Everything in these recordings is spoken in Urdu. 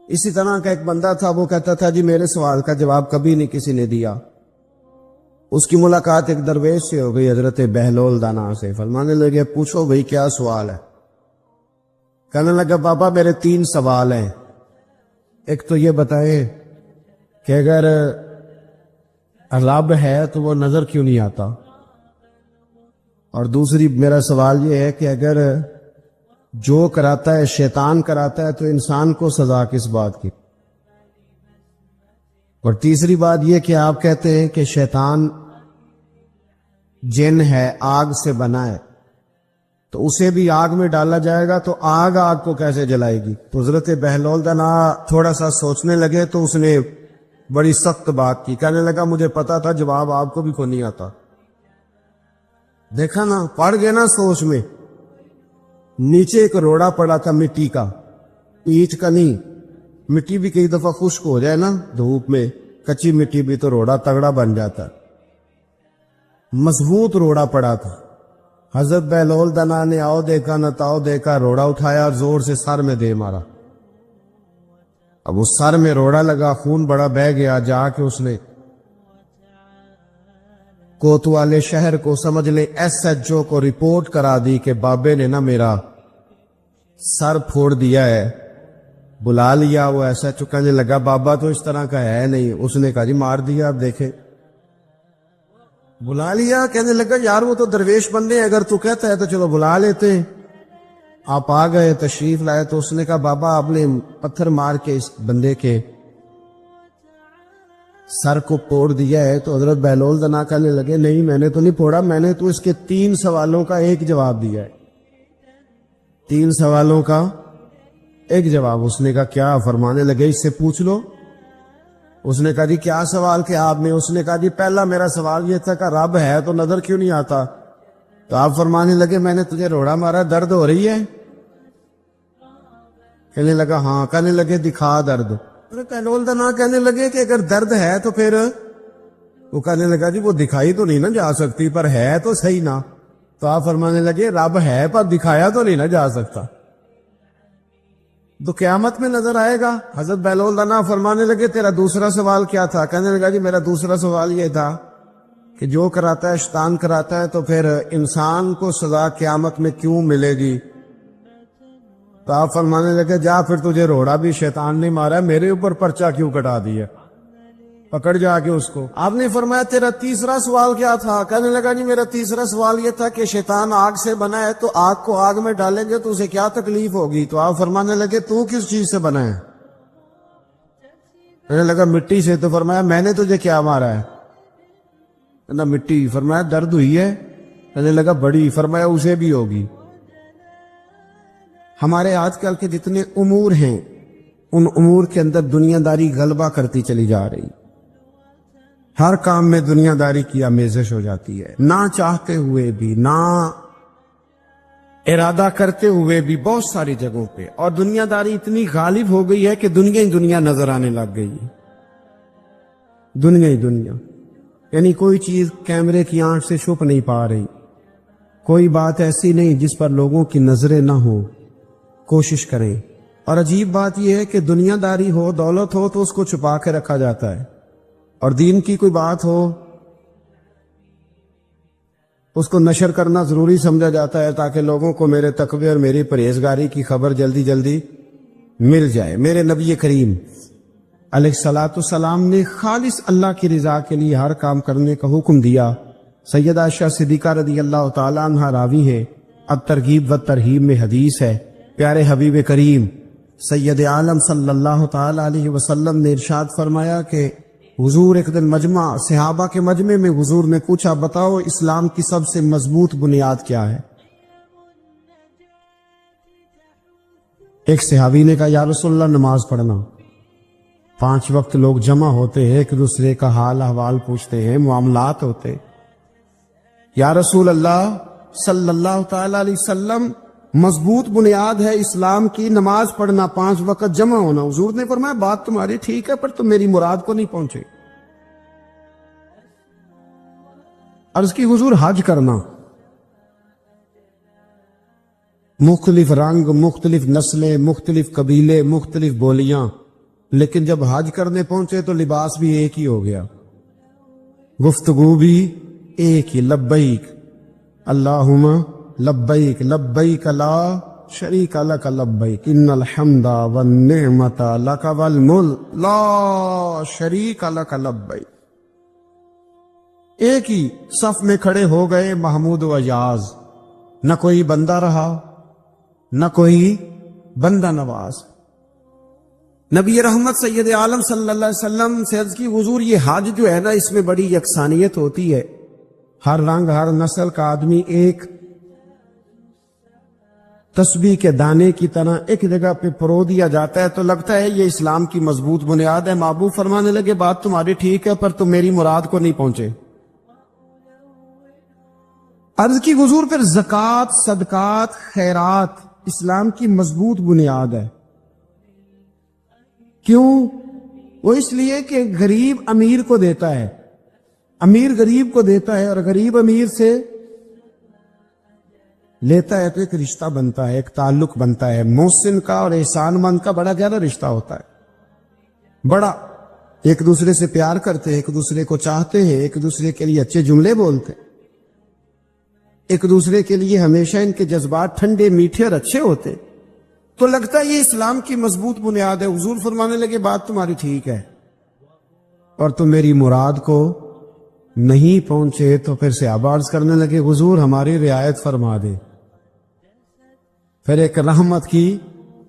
اسی طرح کا ایک بندہ تھا، وہ کہتا تھا جی میرے سوال کا جواب کبھی نہیں کسی نے دیا۔ اس کی ملاقات ایک درویش سے ہو گئی، حضرت بہلول دانا سے۔ فرمانے لگے پوچھو بھئی کیا سوال ہے؟ کہنے لگا بابا میرے 3 سوال ہیں۔ ایک تو یہ بتائیں کہ اگر رب ہے تو وہ نظر کیوں نہیں آتا، اور دوسری میرا سوال یہ ہے کہ اگر جو کراتا ہے شیطان کراتا ہے تو انسان کو سزا کس بات کی؟ اور تیسری بات یہ کہ آپ کہتے ہیں کہ شیطان جن ہے، آگ سے بنا ہے، تو اسے بھی آگ میں ڈالا جائے گا تو آگ کو کیسے جلائے گی؟ تو حضرت بہلول دانا تھوڑا سا سوچنے لگے تو اس نے بڑی سخت بات کی، کہنے لگا مجھے پتا تھا جواب آپ کو بھی کوئی نہیں آتا۔ دیکھا نا، پڑ گئے نا سوچ میں۔ نیچے ایک روڑا پڑا تھا مٹی کا، اینٹ کا نہیں۔ مٹی بھی کئی دفعہ خشک ہو جائے نا دھوپ میں، کچی مٹی بھی تو روڑا تگڑا بن جاتا ہے۔ مضبوط روڑا پڑا تھا۔ حضرت بہلول دانا نے آؤ دیکھا نہ تاؤ دیکھا، روڑا اٹھایا اور زور سے سر میں دے مارا۔ اب اس سر میں روڑا لگا، خون بڑا بہہ گیا۔ جا کے اس نے کوتوالے شہر کو، سمجھ لیں SHO کو رپورٹ کرا دی کہ بابے نے نا میرا سر پھوڑ دیا ہے۔ بلا لیا وہ SHO، کہنے لگا بابا تو اس طرح کا ہے نہیں۔ اس نے کہا جی مار دیا، اب دیکھیں۔ بلا لیا، کہنے لگا یار وہ تو درویش بندے ہیں، اگر تو کہتا ہے تو چلو بلا لیتے ہیں۔ آپ آ گئے، تشریف لائے، تو اس نے کہا بابا آپ نے پتھر مار کے اس بندے کے سر کو پھوڑ دیا ہے۔ تو حضرت بہلول دانا کہنے لگے نہیں میں نے تو نہیں پھوڑا، میں نے تو اس کے 3 سوالوں کا ایک جواب دیا ہے۔ 3 سوالوں کا ایک جواب۔ اس نے کہا کیا؟ فرمانے لگے اس سے پوچھ لو۔ اس نے کہا جی کیا سوال کیا آپ نے؟ اس نے کہا جی پہلا میرا سوال یہ تھا کہ رب ہے تو نظر کیوں نہیں آتا؟ تو آپ فرمانے لگے میں نے تجھے روڑا مارا، درد ہو رہی ہے؟ کہنے لگا ہاں۔ کہنے لگے دکھا درد۔ بہلول دانا کہنے لگے کہ اگر درد ہے تو پھر، وہ کہنے لگا جی وہ دکھائی تو نہیں نا جا سکتی، پر ہے تو صحیح نا۔ تو آپ فرمانے لگے رب ہے پر دکھایا تو نہیں نا جا سکتا، تو قیامت میں نظر آئے گا۔ حضرت بہلول دانا فرمانے لگے تیرا دوسرا سوال کیا تھا؟ کہنے لگا جی میرا دوسرا سوال یہ تھا کہ جو کراتا ہے شیطان کراتا ہے تو پھر انسان کو سزا قیامت میں کیوں ملے گی؟ تو آپ فرمانے لگے جا پھر تجھے روڑا بھی شیطان نے مارا ہے، میرے اوپر پرچہ کیوں کٹا دیا؟ پکڑ جا کے اس کو۔ آپ نے فرمایا تیرا تیسرا سوال کیا تھا؟ کہنے لگا جی میرا تیسرا سوال یہ تھا کہ شیطان آگ سے بنا ہے تو آگ کو آگ میں ڈالیں گے تو اسے کیا تکلیف ہوگی؟ تو آپ فرمانے لگے تو کس چیز سے بنا ہے؟ کہنے لگا مٹی سے۔ تو فرمایا میں نے تجھے کیا مارا ہے؟ کہنا مٹی۔ فرمایا درد ہوئی ہے؟ کہنے لگا بڑی۔ فرمایا اسے بھی ہوگی۔ ہمارے آج کل کے جتنے امور ہیں ان امور کے اندر دنیا داری غلبہ کرتی چلی جا رہی، ہر کام میں دنیا داری کی آمیزش ہو جاتی ہے، نہ چاہتے ہوئے بھی، نہ ارادہ کرتے ہوئے بھی، بہت ساری جگہوں پہ۔ اور دنیا داری اتنی غالب ہو گئی ہے کہ دنیا ہی دنیا نظر آنے لگ گئی ہے، دنیا ہی دنیا، یعنی کوئی چیز کیمرے کی آنکھ سے چھپ نہیں پا رہی، کوئی بات ایسی نہیں جس پر لوگوں کی نظریں نہ ہو، کوشش کریں۔ اور عجیب بات یہ ہے کہ دنیا داری ہو، دولت ہو تو اس کو چھپا کے رکھا جاتا ہے، اور دین کی کوئی بات ہو اس کو نشر کرنا ضروری سمجھا جاتا ہے تاکہ لوگوں کو میرے تقوی اور میری پرہیزگاری کی خبر جلدی جلدی مل جائے۔ میرے نبی کریم علیہ الصلوۃ والسلام نے خالص اللہ کی رضا کے لیے ہر کام کرنے کا حکم دیا۔ سیدہ عائشہ صدیقہ رضی اللہ تعالیٰ عنہ راوی ہے، الترغیب والترہیب میں حدیث ہے، پیارے حبیب کریم سید عالم صلی اللہ تعالیٰ علیہ وسلم نے ارشاد فرمایا کہ حضور ایک دن مجمع صحابہ کے مجمع میں حضور نے پوچھا بتاؤ اسلام کی سب سے مضبوط بنیاد کیا ہے؟ ایک صحابی نے کہا یا رسول اللہ نماز پڑھنا۔ 5 وقت لوگ جمع ہوتے ہیں، ایک دوسرے کا حال احوال پوچھتے ہیں، معاملات ہوتے۔ یا رسول اللہ صلی اللہ تعالی علیہ وسلم مضبوط بنیاد ہے اسلام کی نماز پڑھنا، 5 وقت جمع ہونا۔ حضور نے فرمایا بات تمہاری ٹھیک ہے پر تم میری مراد کو نہیں پہنچے۔ عرض کی حضور حج کرنا، مختلف رنگ، مختلف نسلیں، مختلف قبیلے، مختلف بولیاں، لیکن جب حج کرنے پہنچے تو لباس بھی ایک ہی ہو گیا، گفتگو بھی ایک ہی، لبیک اللہم لبیک لبیک لا شریک لک لبیک ان الحمد والنعمت لک والملک لا شریک لک لبیک۔ ایک ہی صف میں کھڑے ہو گئے محمود و اجاز، نہ کوئی بندہ رہا نہ کوئی بندہ نواز۔ نبی رحمت سید عالم صلی اللہ علیہ وسلم سے عرض کی حضور یہ حج جو ہے نا اس میں بڑی یکسانیت ہوتی ہے، ہر رنگ ہر نسل کا آدمی ایک تسبیح کے دانے کی طرح ایک جگہ پہ پرو دیا جاتا ہے، تو لگتا ہے یہ اسلام کی مضبوط بنیاد ہے۔ محبوب فرمانے لگے بات تمہاری ٹھیک ہے پر تم میری مراد کو نہیں پہنچے۔ عرض کی حضور پھر زکوٰۃ صدقات خیرات اسلام کی مضبوط بنیاد ہے، کیوں؟ وہ اس لیے کہ غریب امیر کو دیتا ہے، امیر غریب کو دیتا ہے، اور غریب امیر سے لیتا ہے تو ایک رشتہ بنتا ہے، ایک تعلق بنتا ہے۔ محسن کا اور احسان مند کا بڑا گہرا رشتہ ہوتا ہے، بڑا ایک دوسرے سے پیار کرتے ہیں، ایک دوسرے کو چاہتے ہیں، ایک دوسرے کے لیے اچھے جملے بولتے ہیں، ایک دوسرے کے لیے ہمیشہ ان کے جذبات ٹھنڈے میٹھے اور اچھے ہوتے، تو لگتا ہے یہ اسلام کی مضبوط بنیاد ہے۔ حضور فرمانے لگے بات تمہاری ٹھیک ہے اور تم میری مراد کو نہیں پہنچے، تو پھر صحابہ عرض کرنے لگے حضور ہماری رعایت فرما دے، پھر ایک رحمت کی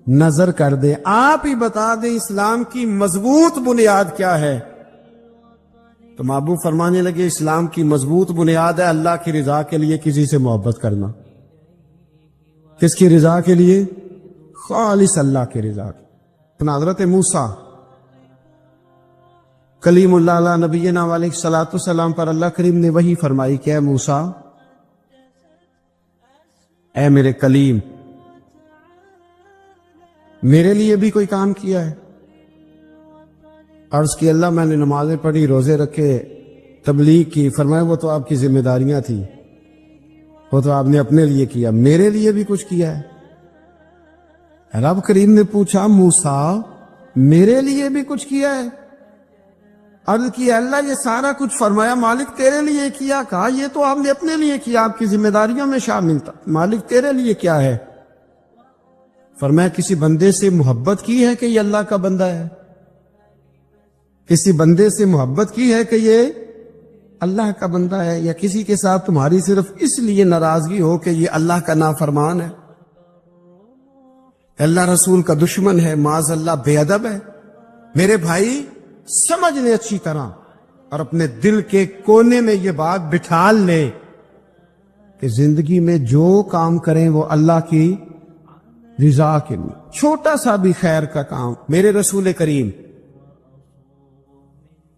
نظر کر دے، آپ ہی بتا دیں اسلام کی مضبوط بنیاد کیا ہے۔ تو محبوب فرمانے لگے اسلام کی مضبوط بنیاد ہے اللہ کی رضا کے لیے کسی سے محبت کرنا۔ کس کی رضا کے لیے؟ خالص اللہ کی رضا کی۔ حضرت موسیٰ کلیم اللہ علیہ نبینا علیہ الصلوۃ والسلام پر اللہ کریم نے وحی فرمائی کہ اے موسیٰ، اے میرے کلیم، میرے لیے بھی کوئی کام کیا ہے؟ عرض کی اللہ میں نے نمازیں پڑھی، روزے رکھے، تبلیغ کی۔ فرمایا وہ تو آپ کی ذمہ داریاں تھیں، وہ تو آپ نے اپنے لیے کیا، میرے لیے بھی کچھ کیا ہے؟ رب کریم نے پوچھا موسیٰ میرے لیے بھی کچھ کیا ہے؟ عرض کی اللہ یہ سارا کچھ، فرمایا مالک تیرے لیے کیا، کہا یہ تو آپ نے اپنے لیے کیا، آپ کی ذمہ داریوں میں شامل تھا، مالک تیرے لیے کیا ہے؟ فرمایا کسی بندے سے محبت کی ہے کہ یہ اللہ کا بندہ ہے، کسی بندے سے محبت کی ہے کہ یہ اللہ کا بندہ ہے، یا کسی کے ساتھ تمہاری صرف اس لیے ناراضگی ہو کہ یہ اللہ کا نافرمان ہے، اللہ رسول کا دشمن ہے، معاذ اللہ بے ادب ہے؟ میرے بھائی سمجھ لے اچھی طرح اور اپنے دل کے کونے میں یہ بات بٹھا لے کہ زندگی میں جو کام کریں وہ اللہ کی رضا کے لیے، چھوٹا سا بھی خیر کا کام۔ میرے رسول کریم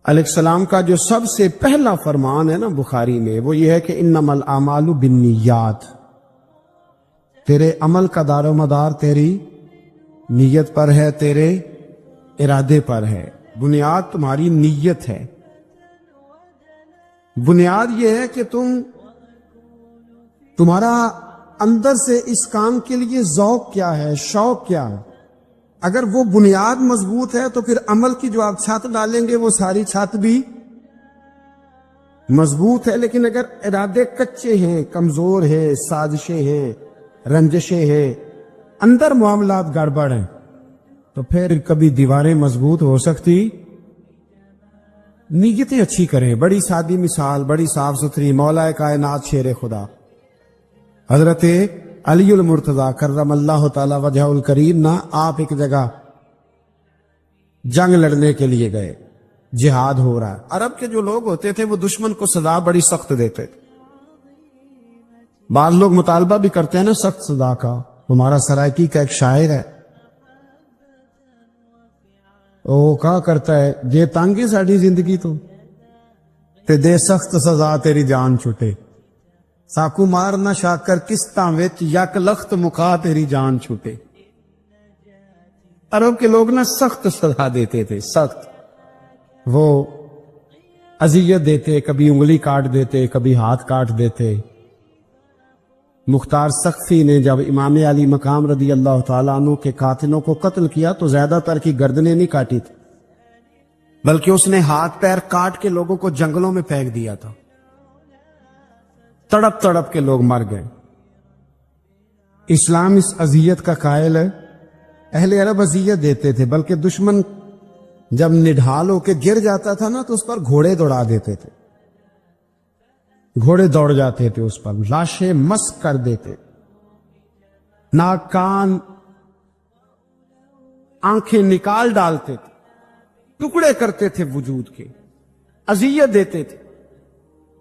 علیہ السلام کا جو سب سے پہلا فرمان ہے نا بخاری میں، وہ یہ ہے کہ انما الاعمال بالنیات، تیرے عمل کا دار و مدار تیری نیت پر ہے، تیرے ارادے پر ہے، بنیاد تمہاری نیت ہے۔ بنیاد یہ ہے کہ تمہارا اندر سے اس کام کے لیے ذوق کیا ہے، شوق کیا ہے۔ اگر وہ بنیاد مضبوط ہے تو پھر عمل کی جو آپ چھت ڈالیں گے وہ ساری چھت بھی مضبوط ہے، لیکن اگر ارادے کچے ہیں، کمزور ہیں، سازشیں ہیں، رنجشیں ہیں، اندر معاملات گڑبڑ ہیں، تو پھر کبھی دیواریں مضبوط ہو سکتی۔ نیتیں اچھی کریں، بڑی سادی مثال، بڑی صاف ستھری، مولا کائنات شیر خدا حضرت علی المرتضیٰ کرم اللہ تعالی وجہ الکریم نا، آپ ایک جگہ جنگ لڑنے کے لیے گئے، جہاد ہو رہا ہے۔ عرب کے جو لوگ ہوتے تھے وہ دشمن کو سزا بڑی سخت دیتے تھے، بعض لوگ مطالبہ بھی کرتے ہیں نا سخت سزا کا۔ ہمارا سرائکی کا ایک شاعر ہے، وہ کہا کرتا ہے جے تانگی ساڑی زندگی تو تے دے سخت سزا تیری جان چھٹے، ساکو مار نہ شاکر کستاں وچ یک لخت مکا تیری جان چھوٹے۔ عرب کے لوگ نا سخت سزا دیتے تھے، سخت، وہ اذیت دیتے، کبھی انگلی کاٹ دیتے، کبھی ہاتھ کاٹ دیتے، مختار سقفی نے جب امام علی مقام رضی اللہ تعالیٰ عنہ کے قاتلوں کو قتل کیا تو زیادہ تر کی گردنیں نہیں کاٹی تھی، بلکہ اس نے ہاتھ پیر کاٹ کے لوگوں کو جنگلوں میں پھینک دیا تھا، تڑپ تڑپ کے لوگ مر گئے۔ اسلام اس اذیت کا قائل ہے۔ اہل عرب اذیت دیتے تھے، بلکہ دشمن جب نڈھال ہو کے گر جاتا تھا نا تو اس پر گھوڑے دوڑا دیتے تھے، گھوڑے دوڑ جاتے تھے اس پر، لاشیں مسک کر دیتے، ناک کان آنکھیں نکال ڈالتے تھے، ٹکڑے کرتے تھے وجود کے، اذیت دیتے تھے۔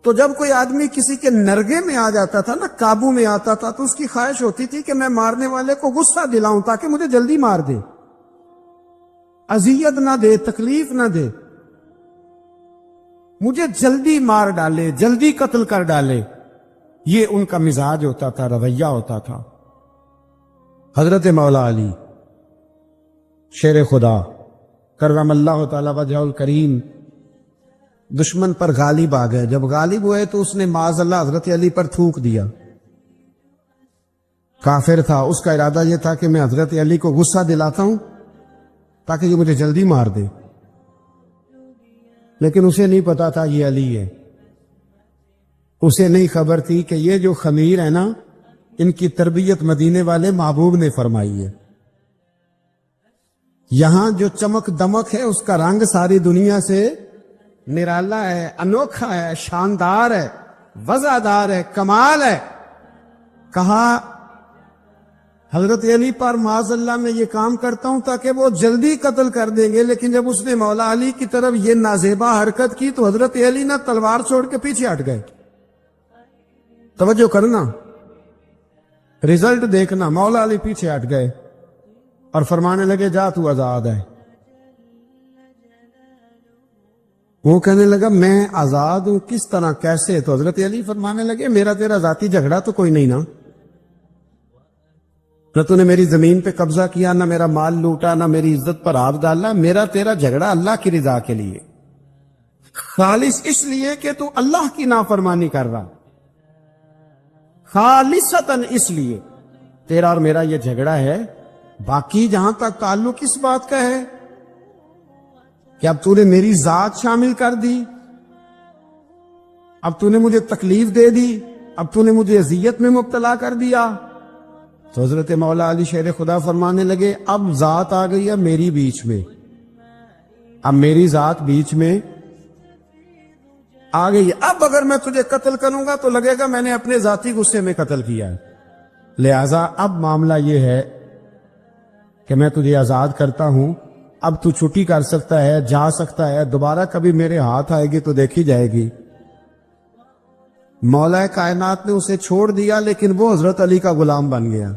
تو جب کوئی آدمی کسی کے نرگے میں آ جاتا تھا نا، قابو میں آتا تھا، تو اس کی خواہش ہوتی تھی کہ میں مارنے والے کو غصہ دلاؤں تاکہ مجھے جلدی مار دے، اذیت نہ دے، تکلیف نہ دے، مجھے جلدی مار ڈالے، جلدی قتل کر ڈالے۔ یہ ان کا مزاج ہوتا تھا، رویہ ہوتا تھا۔ حضرت مولا علی شیر خدا کرم اللہ تعالی وجہ الکریم دشمن پر غالب آ گئے۔ جب غالب ہوئے تو اس نے معاذ اللہ حضرت علی پر تھوک دیا۔ کافر تھا، اس کا ارادہ یہ تھا کہ میں حضرت علی کو غصہ دلاتا ہوں تاکہ یہ مجھے جلدی مار دے، لیکن اسے نہیں پتا تھا یہ علی ہے، اسے نہیں خبر تھی کہ یہ جو خمیر ہے نا، ان کی تربیت مدینے والے محبوب نے فرمائی ہے۔ یہاں جو چمک دمک ہے اس کا رنگ ساری دنیا سے نرالا ہے، انوکھا ہے، شاندار ہے، وزادار ہے، کمال ہے۔ کہا حضرت علی پر معاذ اللہ میں یہ کام کرتا ہوں تاکہ وہ جلدی قتل کر دیں گے، لیکن جب اس نے مولا علی کی طرف یہ نازیبا حرکت کی تو حضرت علی نہ تلوار چھوڑ کے پیچھے ہٹ گئے۔ توجہ کرنا، رزلٹ دیکھنا، مولا علی پیچھے ہٹ گئے اور فرمانے لگے جا تو آزاد ہے۔ وہ کہنے لگا میں آزاد ہوں، کس طرح، کیسے؟ تو حضرت علی فرمانے لگے میرا تیرا ذاتی جھگڑا تو کوئی نہیں نا، نہ تو نے میری زمین پہ قبضہ کیا، نہ میرا مال لوٹا، نہ میری عزت پر ہاتھ ڈالا۔ میرا تیرا جھگڑا اللہ کی رضا کے لیے، خالص اس لیے کہ تو اللہ کی نافرمانی کر رہا، خالصتاً اس لیے تیرا اور میرا یہ جھگڑا ہے۔ باقی جہاں تک تعلق اس بات کا ہے کہ اب تو نے میری ذات شامل کر دی، اب تو نے مجھے تکلیف دے دی، اب تو نے مجھے اذیت میں مبتلا کر دیا، تو حضرت مولا علی شیر خدا فرمانے لگے اب ذات آ گئی ہے میری بیچ میں، اب میری ذات بیچ میں آ گئی ہے، اب اگر میں تجھے قتل کروں گا تو لگے گا میں نے اپنے ذاتی غصے میں قتل کیا ہے، لہذا اب معاملہ یہ ہے کہ میں تجھے آزاد کرتا ہوں، اب تو چھٹی کر سکتا ہے، جا سکتا ہے، دوبارہ کبھی میرے ہاتھ آئے گی تو دیکھی جائے گی۔ مولا کائنات نے اسے چھوڑ دیا، لیکن وہ حضرت علی کا غلام بن گیا،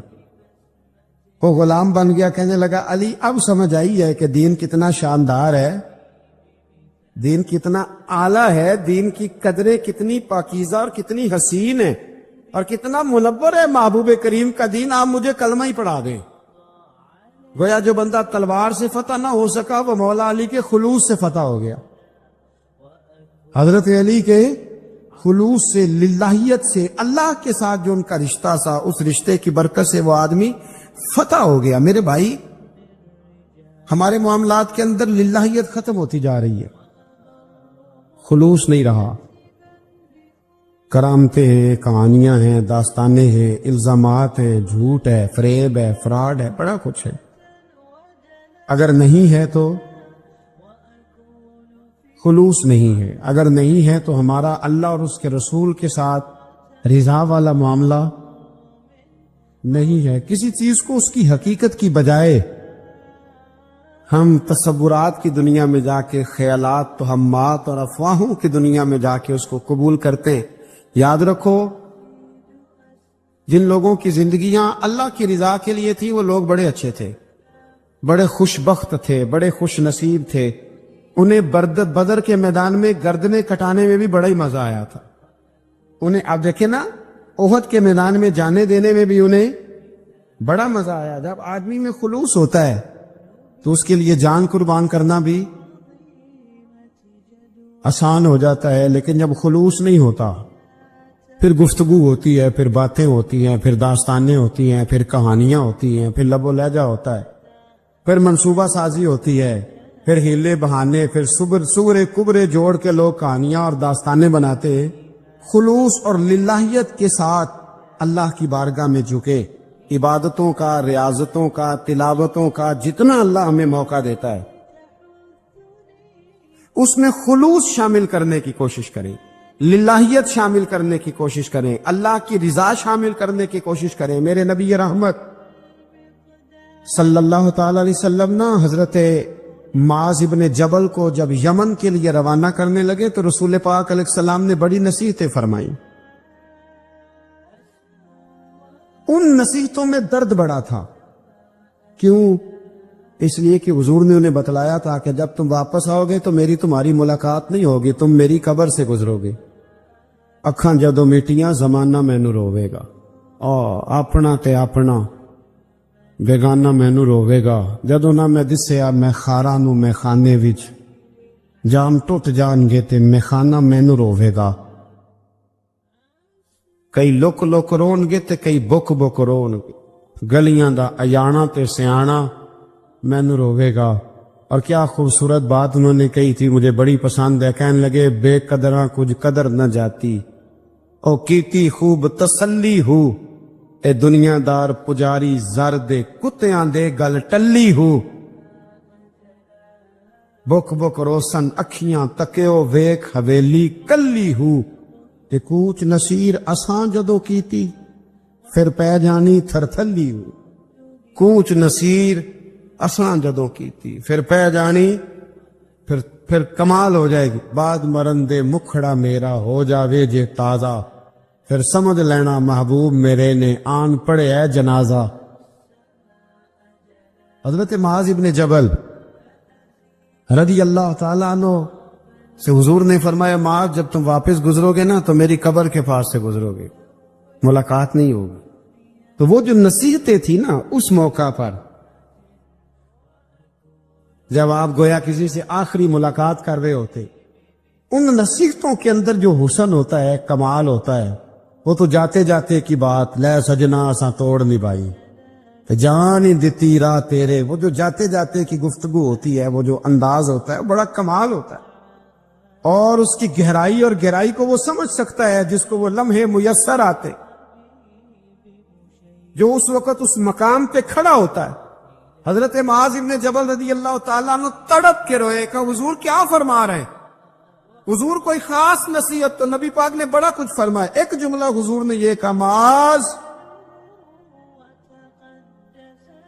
وہ غلام بن گیا۔ کہنے لگا علی اب سمجھ آئی ہے کہ دین کتنا شاندار ہے، دین کتنا اعلیٰ ہے، دین کی قدریں کتنی پاکیزہ اور کتنی حسین ہے، اور کتنا منور ہے محبوب کریم کا دین، آپ مجھے کلمہ ہی پڑھا دیں۔ گویا جو بندہ تلوار سے فتح نہ ہو سکا وہ مولا علی کے خلوص سے فتح ہو گیا، حضرت علی کے خلوص سے، للہیت سے، اللہ کے ساتھ جو ان کا رشتہ تھا اس رشتے کی برکت سے وہ آدمی فتح ہو گیا۔ میرے بھائی، ہمارے معاملات کے اندر للہیت ختم ہوتی جا رہی ہے، خلوص نہیں رہا، کرامتیں ہیں، کہانیاں ہیں، داستانیں ہیں، الزامات ہیں، جھوٹ ہے، فریب ہے، فراڈ ہے، بڑا کچھ ہے۔ اگر نہیں ہے تو خلوص نہیں ہے، اگر نہیں ہے تو ہمارا اللہ اور اس کے رسول کے ساتھ رضا والا معاملہ نہیں ہے۔ کسی چیز کو اس کی حقیقت کی بجائے ہم تصورات کی دنیا میں جا کے، خیالات، توہمات اور افواہوں کی دنیا میں جا کے اس کو قبول کرتے ہیں۔ یاد رکھو، جن لوگوں کی زندگیاں اللہ کی رضا کے لیے تھی وہ لوگ بڑے اچھے تھے، بڑے خوش بخت تھے، بڑے خوش نصیب تھے، انہیں بدر کے میدان میں گردنیں کٹانے میں بھی بڑا ہی مزہ آیا تھا انہیں۔ اب دیکھیں نا، احد کے میدان میں جانے دینے میں بھی انہیں بڑا مزہ آیا۔ جب آدمی میں خلوص ہوتا ہے تو اس کے لیے جان قربان کرنا بھی آسان ہو جاتا ہے، لیکن جب خلوص نہیں ہوتا پھر گفتگو ہوتی ہے، پھر باتیں ہوتی ہیں، پھر داستانیں ہوتی ہیں، پھر کہانیاں ہوتی ہیں، پھر لب و لہجہ ہوتا ہے، پھر منصوبہ سازی ہوتی ہے، پھر ہیلے بہانے، پھر سغرے کبرے جوڑ کے لوگ کہانیاں اور داستانیں بناتے ہیں۔ خلوص اور للہیت کے ساتھ اللہ کی بارگاہ میں جھکے، عبادتوں کا، ریاضتوں کا، تلاوتوں کا جتنا اللہ ہمیں موقع دیتا ہے اس میں خلوص شامل کرنے کی کوشش کریں، للہیت شامل کرنے کی کوشش کریں، اللہ کی رضا شامل کرنے کی کوشش کریں۔ میرے نبی رحمت صلی اللہ تعالی علیہ وسلم نا حضرت معاذ ابن جبل کو جب یمن کے لیے روانہ کرنے لگے تو رسول پاک علیہ السلام نے بڑی نصیحتیں فرمائیں۔ ان نصیحتوں میں درد بڑا تھا، کیوں؟ اس لیے کہ حضور نے انہیں بتلایا تھا کہ جب تم واپس آؤ گے تو میری تمہاری ملاقات نہیں ہوگی، تم میری قبر سے گزرو گے۔ اکھاں جدوں میٹیاں زمانہ مینوں روے گا، اپنا تے اپنا بیگانہ مینوں روے گا، جدوں نہ میں دسیا میں خاراں نوں میں خانے وچ، جام ٹوٹ جان گے تے میں خانہ مینوں روے گا۔ کئی لک لک رون گے تے کئی بک بک رون گے، گلیاں دا اجانا تے سیانا مینوں روے گا۔ اور کیا خوبصورت بات انہوں نے کہی تھی، مجھے بڑی پسند ہے، کہنے لگے بے قدراں کچھ قدر نہ جاتی، او کیتی خوب تسلی ہو، اے دنیا دار پجاری زر دے کتیاں دے گل ٹلی ہو۔ بک بک روسن اکھیاں تکیو ویک حویلی کلی ہو، تے کوچ نصیر اساں جدو کیتی پھر پہ جانی تھر تھلی ہو۔ کوچ نصیر اساں جدو کیتی پھر پہ جانی پھر کمال ہو جائے گی۔ بعد مرن دے مکھڑا میرا ہو جاوے جے تازہ، پھر سمجھ لینا محبوب میرے نے آن پڑے ہے جنازہ۔ حضرت معاذ ابن جبل رضی اللہ تعالیٰ عنہ سے حضور نے فرمایا، معاذ جب تم واپس گزرو گے نا تو میری قبر کے پاس سے گزرو گے، ملاقات نہیں ہوگی۔ تو وہ جو نصیحتیں تھی نا اس موقع پر، جب آپ گویا کسی سے آخری ملاقات کر رہے ہوتے، ان نصیحتوں کے اندر جو حسن ہوتا ہے، کمال ہوتا ہے، وہ تو جاتے جاتے کی بات، لے سجنا اساں توڑ نبھائی جان ہی دتی راہ تیرے، وہ جو جاتے جاتے کی گفتگو ہوتی ہے، وہ جو انداز ہوتا ہے، بڑا کمال ہوتا ہے۔ اور اس کی گہرائی اور گہرائی کو وہ سمجھ سکتا ہے جس کو وہ لمحے میسر آتے، جو اس وقت اس مقام پہ کھڑا ہوتا ہے۔ حضرت معاذ ابن جبل رضی اللہ تعالیٰ عنہ تڑپ کے روئے کہ حضور کیا فرما رہے ہیں؟ حضور کوئی خاص نصیحت تو نبی پاک نے بڑا کچھ فرمایا، ایک جملہ حضور نے یہ کہا، معاذ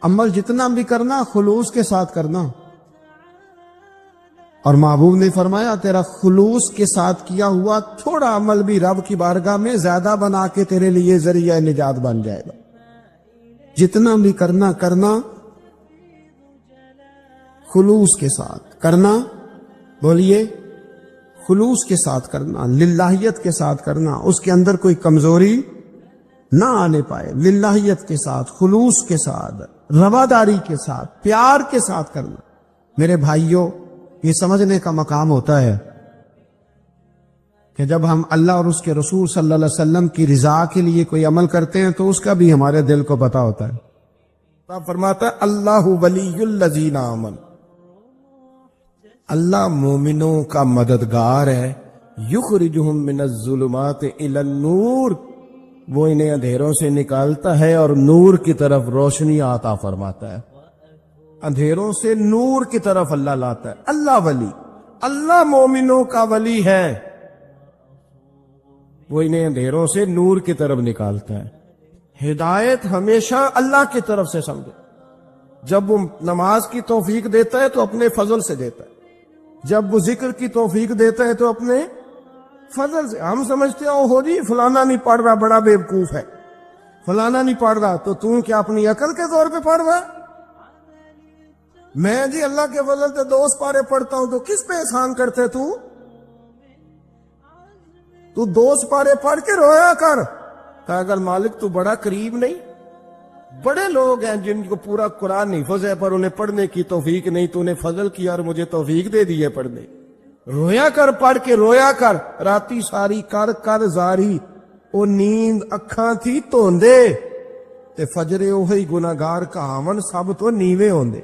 عمل جتنا بھی کرنا خلوص کے ساتھ کرنا۔ اور محبوب نے فرمایا تیرا خلوص کے ساتھ کیا ہوا تھوڑا عمل بھی رب کی بارگاہ میں زیادہ بنا کے تیرے لیے ذریعہ نجات بن جائے گا۔ جتنا بھی کرنا خلوص کے ساتھ کرنا، بولیے خلوص کے ساتھ کرنا، للہیت کے ساتھ کرنا، اس کے اندر کوئی کمزوری نہ آنے پائے، للہیت کے ساتھ، خلوص کے ساتھ، رواداری کے ساتھ، پیار کے ساتھ کرنا۔ میرے بھائیوں، یہ سمجھنے کا مقام ہوتا ہے کہ جب ہم اللہ اور اس کے رسول صلی اللہ علیہ وسلم کی رضا کے لیے کوئی عمل کرتے ہیں تو اس کا بھی ہمارے دل کو پتا ہوتا ہے۔ آپ فرماتا ہے اللہ ولی الذین آمنوا، اللہ مومنوں کا مددگار ہے، یخرجہم من الظلمات الی النور، وہ انہیں اندھیروں سے نکالتا ہے اور نور کی طرف روشنی عطا فرماتا ہے۔ اندھیروں سے نور کی طرف اللہ لاتا ہے۔ اللہ ولی، اللہ مومنوں کا ولی ہے، وہ انہیں اندھیروں سے نور کی طرف نکالتا ہے۔ ہدایت ہمیشہ اللہ کی طرف سے سمجھے، جب وہ نماز کی توفیق دیتا ہے تو اپنے فضل سے دیتا ہے، جب وہ ذکر کی توفیق دیتا ہے تو اپنے فضل سے۔ ہم سمجھتے ہیں ہو جی فلانا نہیں پڑھ رہا بڑا بیوقوف ہے، فلانا نہیں پڑھ رہا تو کیا اپنی عقل کے طور پہ پڑھ رہا؟ میں جی اللہ کے فضل سے 2 پارے پڑھتا ہوں تو کس پہ احسان کرتے تو 2 پارے پڑھ کے رویا کر کہ اگر مالک تو بڑا قریب نہیں۔ بڑے لوگ ہیں جن کو پورا قرآن حفظ ہے پر انہیں پڑھنے کی توفیق نہیں، تو انہیں فضل کیا اور مجھے توفیق دے دی ہے پڑھنے۔ رویا کر، پڑھ کے رویا کر، راتی ساری کر زاری، ਉਹ ਨੀਂਦ ਅੱਖਾਂ ਥੀ ਧੋਂਦੇ ਤੇ ਫਜਰੇ ਉਹੀ ਗੁਨਾਹਗਾਰ ਕਹਾਵਨ ਸਭ ਤੋਂ ਨੀਵੇਂ ਹੁੰਦੇ।